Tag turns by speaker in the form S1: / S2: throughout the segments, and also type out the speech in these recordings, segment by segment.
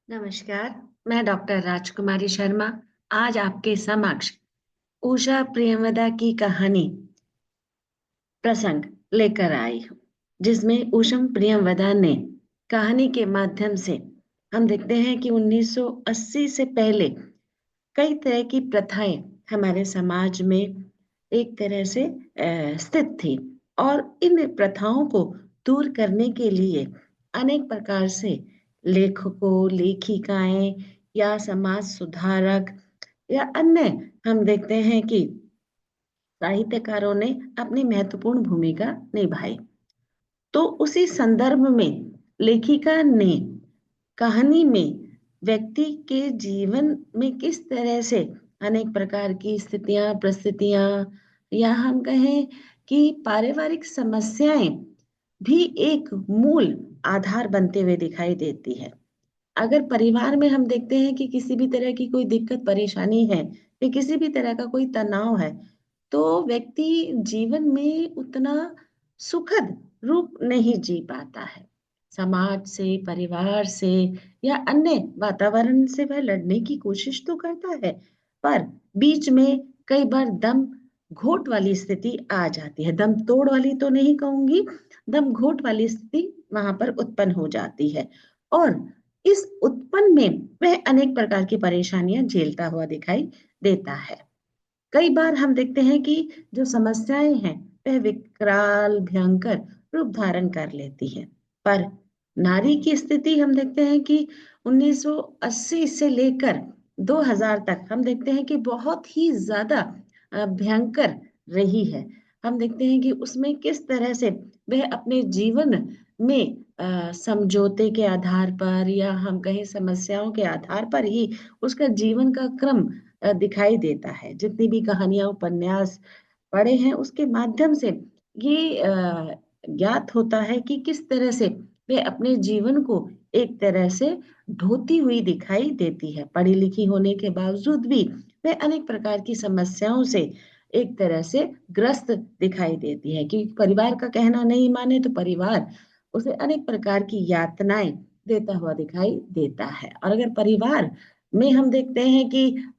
S1: नमस्कार, मैं डॉक्टर राजकुमारी शर्मा आज आपके समक्ष उषा प्रियंवदा की कहानी प्रसंग लेकर आई हूँ, जिसमें उषम प्रियंवदा ने कहानी के माध्यम से हम देखते हैं कि 1980 से पहले कई तरह की प्रथाएं हमारे समाज में एक तरह से स्थित थी और इन प्रथाओं को दूर करने के लिए अनेक प्रकार से लेखकों, लेखिकाएं या समाज सुधारक या अन्य हम देखते हैं कि साहित्यकारों ने अपनी महत्वपूर्ण भूमिका निभाई। तो उसी संदर्भ में लेखिका ने कहानी में व्यक्ति के जीवन में किस तरह से अनेक प्रकार की स्थितियां, परिस्थितियां या हम कहें कि पारिवारिक समस्याएं भी एक मूल आधार बनते हुए दिखाई देती है। अगर परिवार में हम देखते हैं कि किसी भी तरह की कोई दिक्कत परेशानी है या किसी भी तरह का कोई तनाव है, तो व्यक्ति जीवन में उतना सुखद रूप नहीं जी पाता है। समाज से, परिवार से या अन्य वातावरण से वह लड़ने की कोशिश तो करता है, पर बीच में कई बार दम घोट वाली स्थिति आ जाती है। दम तोड़ वाली तो नहीं कहूंगी, दम घोट वाली स्थिति वहां पर उत्पन्न हो जाती है और इस उत्पन्न में वह अनेक प्रकार की परेशानियां झेलता हुआ दिखाई देता है। कई बार हम देखते हैं कि जो समस्याएं हैं वह विकराल भयंकर रूप धारण कर लेती है, पर नारी की स्थिति हम देखते हैं कि 1980 से लेकर 2000 तक हम देखते हैं कि बहुत ही ज्यादा भयंकर रही है। हम देखते हैं कि उसमें किस तरह से वह अपने जीवन में समझौते के आधार पर या हम कहें समस्याओं के आधार पर ही उसका जीवन का क्रम दिखाई देता है। जितनी भी कहानियां, उपन्यास पढ़े हैं उसके माध्यम से ये ज्ञात होता है कि किस तरह से वे अपने जीवन को एक तरह से ढोती हुई दिखाई देती है। पढ़ी लिखी होने के बावजूद भी वे अनेक प्रकार की समस्याओं से एक तरह से ग्रस्त दिखाई देती है कि परिवार का कहना नहीं माने तो परिवार उसे अनेक प्रकार की यातनाएं देता हुआ दिखाई देता है। और अगर परिवार में हम देखते हैं कि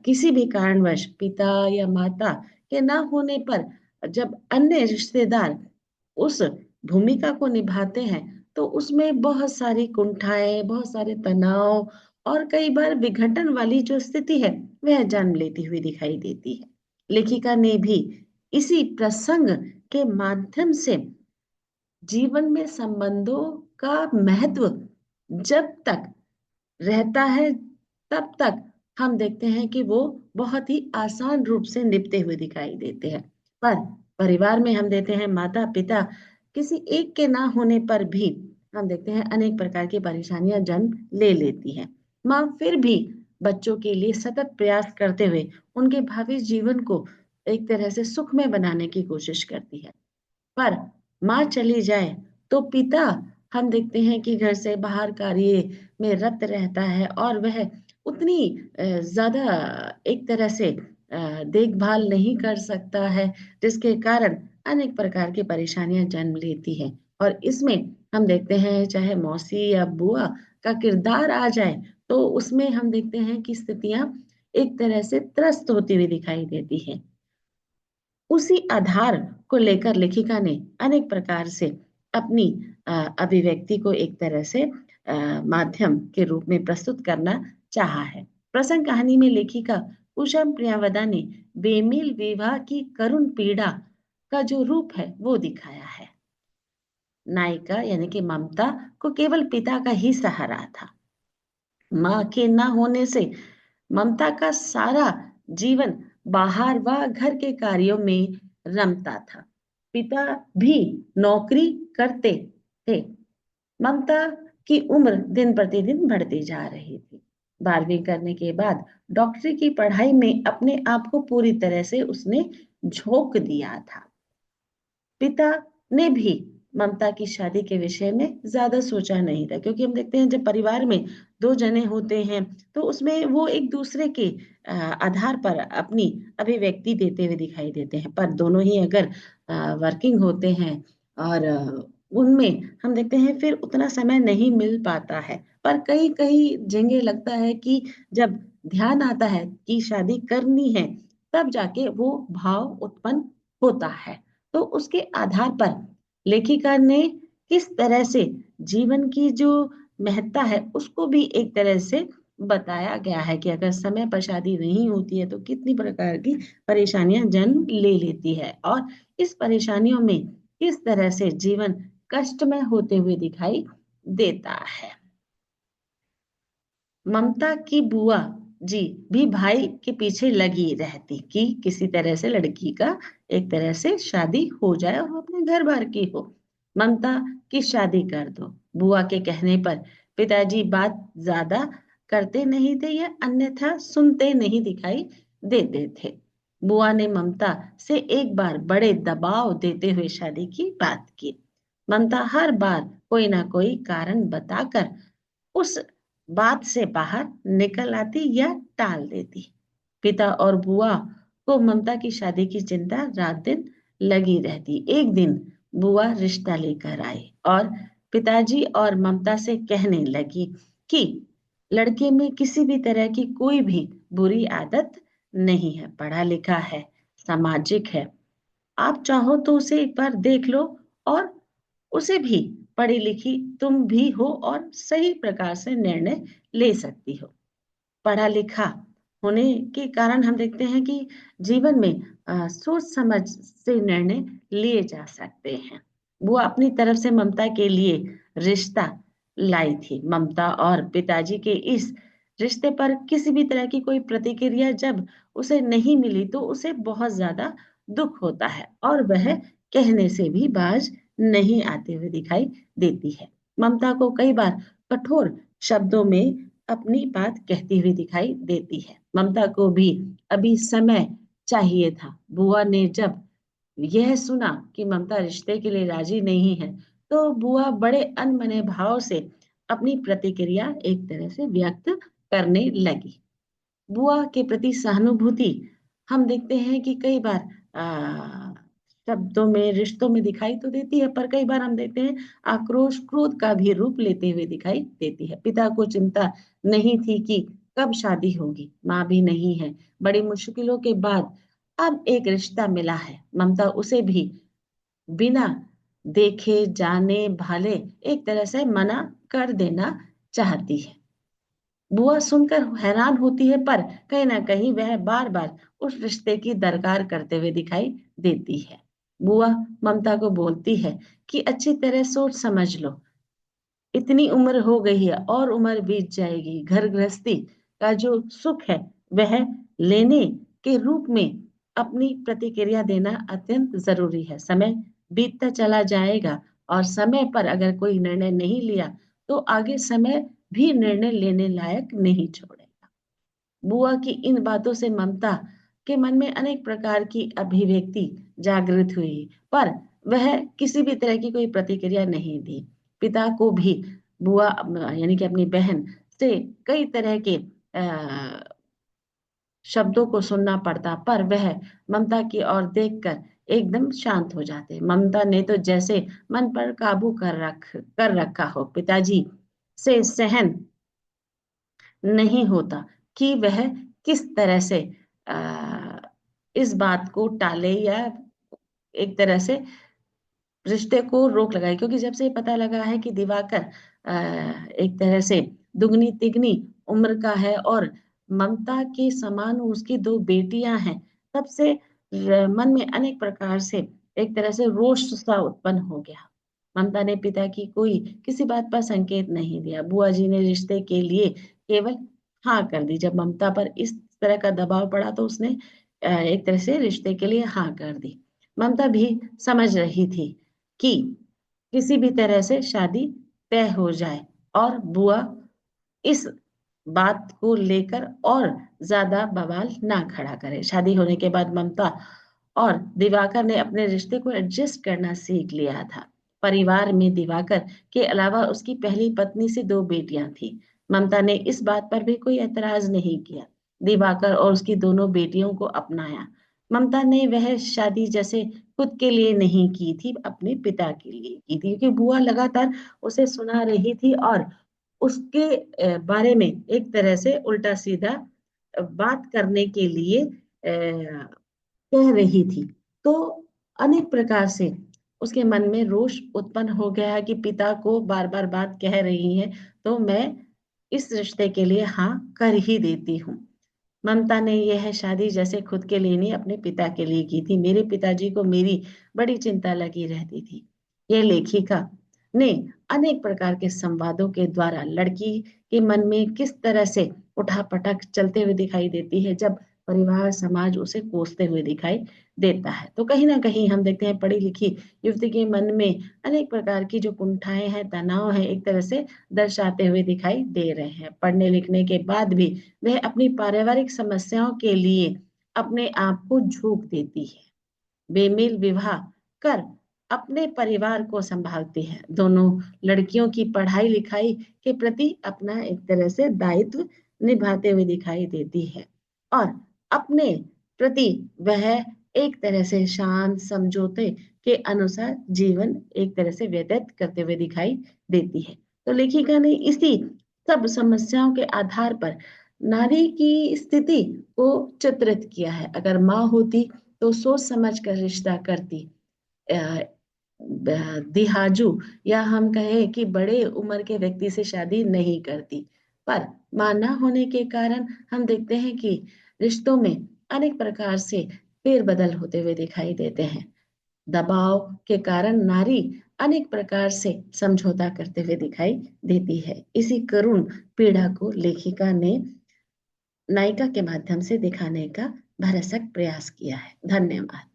S1: किसी भी कारणवश पिता या माता के ना होने पर जब अन्य रिश्तेदार उस भूमिका को निभाते हैं, तो उसमें बहुत सारी कुंठाएं, बहुत सारे तनाव और कई बार विघटन वाली जो स्थिति है वह जन्म लेती हुई दिखाई देती है। लेखिका ने भी इसी प्रसंग के माध्यम से जीवन में संबंधों का महत्व जब तक रहता है तब तक हम देखते हैं कि वो बहुत ही आसान रूप से निपटे हुए दिखाई देते हैं। पर परिवार में हम देते हैं माता पिता किसी एक के ना होने पर भी हम देखते हैं अनेक प्रकार की परेशानियां जन्म ले लेती है। माँ फिर भी बच्चों के लिए सतत प्रयास करते हुए उनके भावी जीवन को एक तरह से सुखमय बनाने की कोशिश करती है। पर माँ चली जाए तो पिता हम देखते हैं कि घर से बाहर कार्य में रत रहता है और वह उतनी ज्यादा एक तरह से देखभाल नहीं कर सकता है, जिसके कारण अनेक प्रकार की परेशानियां जन्म लेती हैं। और इसमें हम देखते हैं चाहे मौसी या बुआ का किरदार आ जाए तो उसमें हम देखते हैं कि स्थितियां एक तरह से त्रस्त होती हुई दिखाई देती हैं। उसी आधार को लेकर लेखिका ने अनेक प्रकार से अपनी अभिव्यक्ति को एक तरह से माध्यम के रूप में प्रस्तुत करना चाहा है। प्रसंग कहानी में लेखिका उषा प्रियंवदा ने बेमेल विवाह की करुण पीड़ा का जो रूप है वो दिखाया है। नायिका यानी कि ममता को केवल पिता का ही सहारा था। माँ के ना होने से ममता का सारा जीवन बाहर व घर के कार्यों में रमता था। पिता भी नौकरी करते थे। ममता की उम्र दिन प्रतिदिन बढ़ती जा रही थी। 12वीं करने के बाद डॉक्टरी की पढ़ाई में अपने आप को पूरी तरह से उसने झोंक दिया था। पिता ने भी ममता की शादी के विषय में ज्यादा सोचा नहीं था, क्योंकि हम देखते हैं जब परिवार में दो जने होते हैं तो उसमें वो एक दूसरे के आधार पर अपनी अभिव्यक्ति देते हुए दिखाई देते हैं। पर दोनों ही अगर वर्किंग होते हैं और उनमें हम देखते हैं फिर उतना समय नहीं मिल पाता है। पर कई कई जगह लगता है कि जब ध्यान आता है कि शादी करनी है, तब जाके वो भाव उत्पन्न होता है। तो उसके आधार पर लेखिका ने किस तरह से जीवन की जो महत्ता है उसको भी एक तरह से बताया गया है कि अगर समय पर शादी नहीं होती है तो कितनी प्रकार की परेशानियां जन्म ले लेती है, और इस परेशानियों में किस तरह से जीवन कष्टमय होते हुए दिखाई देता है। ममता की बुआ जी भी भाई के पीछे लगी रहती कि किसी तरह से लड़की का एक तरह से शादी हो जाए और वो अपने घर बार की हो। ममता की शादी कर दो, बुआ के कहने पर पिताजी बात ज्यादा करते नहीं थे या अन्यथा सुनते नहीं दिखाई देते थे। बुआ ने ममता से एक बार बड़े दबाव देते हुए शादी की बात की। ममता हर बार कोई ना कोई कारण बताकर उस बात से बाहर निकल आती या टाल देती। पिता और बुआ को ममता की शादी की चिंता रात दिन लगी रहती। एक दिन बुआ रिश्ता लेकर आई और पिताजी और ममता से कहने लगी कि लड़के में किसी भी तरह की कोई भी बुरी आदत नहीं है, पढ़ा लिखा है, सामाजिक है, आप चाहो तो उसे एक बार देख लो, और उसे भी पढ़ी लिखी तुम भी हो और सही प्रकार से निर्णय ले सकती हो। पढ़ा लिखा होने के कारण हम देखते हैं कि जीवन में सोच समझ से निर्णय लिए जा सकते हैं। वो अपनी तरफ से ममता के लिए रिश्ता लाई थी। ममता और पिताजी के इस रिश्ते पर किसी भी तरह की कोई प्रतिक्रिया जब उसे नहीं मिली तो उसे बहुत ज्यादा दुख होता है और वह कहने से भी बाज नहीं आते हुए दिखाई देती है। ममता को कई बार कठोर शब्दों में अपनी बात कहती हुई दिखाई देती है। ममता को भी अभी समय चाहिए था। बुआ ने जब यह सुना कि ममता रिश्ते के लिए राजी नहीं है, तो बुआ बड़े अनमने भाव से अपनी प्रतिक्रिया एक तरह से व्यक्त करने लगी। बुआ के प्रति सहानुभूति हम देखते हैं कि कई बार शब्दों में, रिश्तों में दिखाई तो देती है, पर कई बार हम देखते हैं आक्रोश, क्रोध का भी रूप लेते हुए दिखाई देती है। पिता को चिंता नहीं थी कि कब शादी होगी, माँ भी नहीं है। बड़ी मुश्किलों के बाद अब एक रिश्ता मिला है। ममता उसे भी बिना देखे जाने भाले एक तरह से मना कर देना चाहती है। बुआ सुनकर हैरान होती है, पर कहीं ना कहीं वह बार बार उस रिश्ते की दरकार करते हुए दिखाई देती है। बुआ ममता को बोलती है कि अच्छी तरह सोच समझ लो, इतनी उम्र हो गई है और उम्र बीत जाएगी। घर गृहस्थी का जो सुख है वह लेने के रूप में अपनी प्रतिक्रिया देना अत्यंत जरूरी है। समय बीतता चला जाएगा और समय पर अगर कोई निर्णय नहीं लिया तो आगे समय भी निर्णय लेने लायक नहीं छोड़ेगा। बुआ की इन बातों से ममता के मन में अनेक प्रकार की अभिव्यक्ति जागृत हुई, पर वह किसी भी तरह की कोई प्रतिक्रिया नहीं दी। पिता को भी बुआ यानी कि अपनी बहन से कई तरह के शब्दों को सुनना पड़ता, पर वह ममता की ओर देखकर एकदम शांत हो जाते। ममता ने तो जैसे मन पर काबू कर रखा हो। पिताजी से सहन नहीं होता कि वह किस तरह से आ, इस बात को टाले या एक तरह से रिश्ते को रोक लगाए, क्योंकि जब से पता लगा है कि दिवाकर एक तरह से दुगनी तिगनी उम्र का है और ममता के समान उसकी दो बेटियां हैं, तब से मन में अनेक प्रकार से एक तरह से रोष सा उत्पन्न हो गया। ममता ने पिता की कोई किसी बात पर संकेत नहीं दिया। बुआ जी ने रिश्ते के लिए केवल हाँ कर दी। जब ममता पर इस तरह का दबाव पड़ा तो उसने एक तरह से रिश्ते के लिए हाँ कर दी। ममता भी समझ रही थी कि किसी भी तरह से शादी तय हो जाए और बुआ इस बात को लेकर और ज्यादा बवाल ना खड़ा करे। शादी होने के बाद ममता और दिवाकर ने अपने रिश्ते को एडजस्ट करना सीख लिया था। परिवार में दिवाकर के अलावा उसकी पहली पत्नी से दो बेटियां थी। ममता ने इस बात पर भी कोई एतराज नहीं किया। दिवाकर और उसकी दोनों बेटियों को अपनाया। ममता ने वह शादी जैसे खुद के लिए नहीं की थी, अपने पिता के लिए की थी, क्योंकि बुआ लगातार उसे सुना रही थी और उसके बारे में एक तरह से उल्टा सीधा बात करने के लिए कह रही थी। तो अनेक प्रकार से उसके मन में रोष उत्पन्न हो गया कि पिता को बार बार बात कह रही है, तो मैं इस रिश्ते के लिए हाँ कर ही देती हूँ। ममता ने यह शादी जैसे खुद के लिए नहीं, अपने पिता के लिए की थी। मेरे पिताजी को मेरी बड़ी चिंता लगी रहती थी। यह लेखिका ने अनेक प्रकार के संवादों के द्वारा लड़की के मन में किस तरह से उठापटक चलते हुए दिखाई देती है, जब परिवार समाज उसे कोसते हुए दिखाई देता है। तो कहीं ना कहीं हम देखते हैं पढ़ी लिखी युवती के मन में अनेक प्रकार की जो कुंठाएं हैं, तनाव है, एक तरह से दर्शाते हुए दिखाई दे रहे हैं। पढ़ने लिखने के बाद भी वह अपनी पारिवारिक समस्याओं के लिए अपने आप को झोंक देती है, बेमेल विवाह कर अपने परिवार को संभालती है, दोनों लड़कियों की पढ़ाई लिखाई के प्रति अपना एक तरह से दायित्व निभाते हुए दिखाई देती है, और अपने प्रति वह एक तरह से शांत समझौते के अनुसार जीवन एक तरह से व्यतीत करते हुए दिखाई देती है। तो लेखिका ने इसी सब समस्याओं के आधार पर नारी की स्थिति को चित्रित किया है। अगर माँ होती तो सोच समझ कर रिश्ता करती, दिहाजू या हम कहें कि बड़े उम्र के व्यक्ति से शादी नहीं करती। पर मां ना होने के कारण हम देखते हैं कि रिश्तों में अनेक प्रकार से फेरबदल होते हुए दिखाई देते हैं। दबाव के कारण नारी अनेक प्रकार से समझौता करते हुए दिखाई देती है। इसी करुण पीड़ा को लेखिका ने नायिका के माध्यम से दिखाने का भरसक प्रयास किया है। धन्यवाद।